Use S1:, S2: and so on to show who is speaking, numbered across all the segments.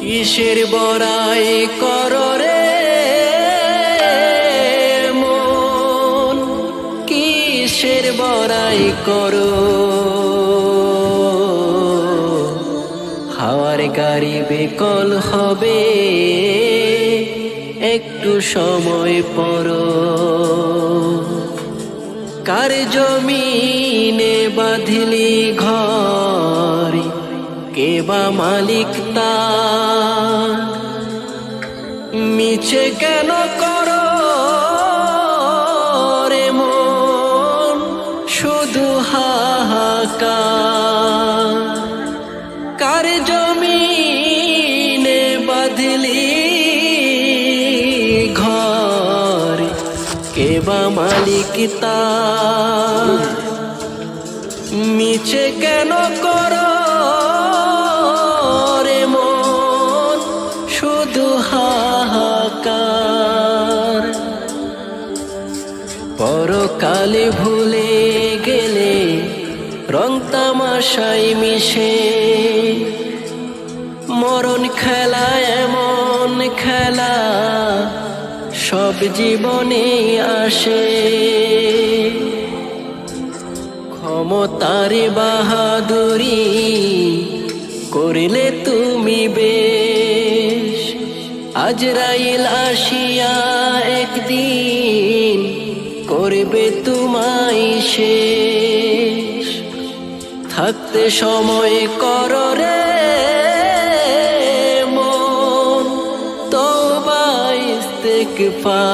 S1: কিসের বড়াই করো রে মন, কিসের বড়াই করো। হাওয়ার গাড়ি বিকল হবে, একটু সময় পরো। কার জমিনে বাঁধলি ঘর, কে বা মালিক তার। মিছে কেন করো রে মন, শুধু হাহাকার। কার জমিনে বাঁধলি ঘর, কে বা মালিক তার। মিছে কেন করো রে মন, শুধু হাহাকার। পরকালে ভুলে গেলে রং তামাশায় মিশে, মরণ খেলা এমন খেলা সব জীবনে আসে। ক্ষমতার বাহাদুরি করিলে তুমি বেশ, আজরাইল আসিয়া একদিন করবে তোমায় শেষ। থাকতে সময় করো রে মন, তওবা ইস্তেগফার।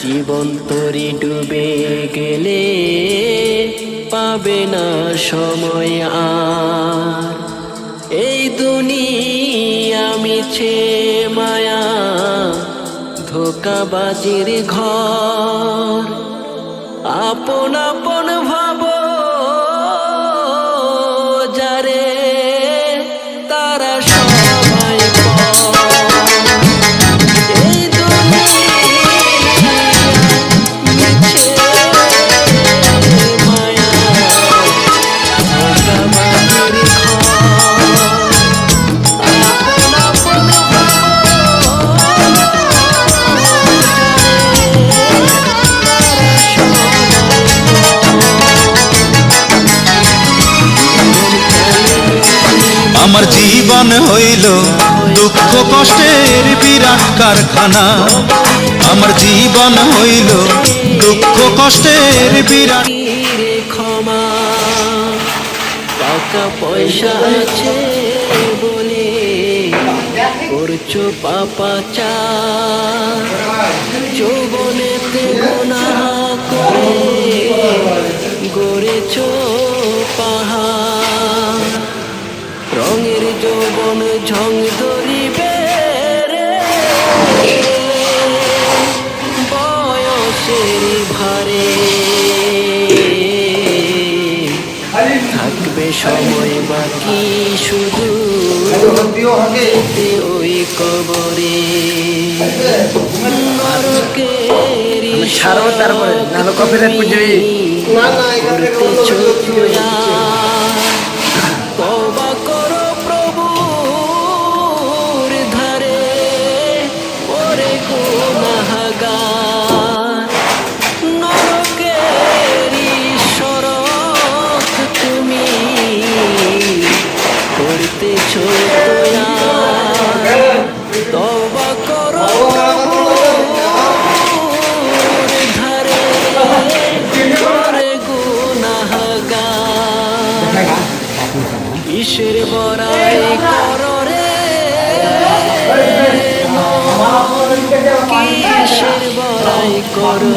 S1: জীবন তরি ডুবে গেলে পাবে না সময় আর। এই দুনিয়া মিছে মায়া, ধোঁকাবাজির ঘর। আপন আপন ভাবো যারে, তারা সবাই পর। এই দুনিয়া মিছে মায়া, ধোঁকাবাজির ঘর। আপন আপন
S2: আমার জীবন হইল দুঃখ কষ্টের বিরাট কারখানা। আমার জীবন হইল দুঃখ কষ্টের বিরাট।
S1: ক্ষমা টাকা পয়সা আছে বলে করছো পাপাচার। যৌবনেতে গুনাহ করে গড়েছো পাহাড়। রঙের যৌবন ঝং ধরিবে রে, বয়সের ভারে। থাকবে সময় বাকি শুধু ওই কবরে। নরকের তওবা করো প্রভুর ধারে, ওরে গুনাহগার। নরকের সড়ক তুমি করতেছো দয়া। তওবা করো প্রভুর ধারে, ওরে গুনাহগার। কিসের বড়াই করো রে মন, কিসের বড়াই করো।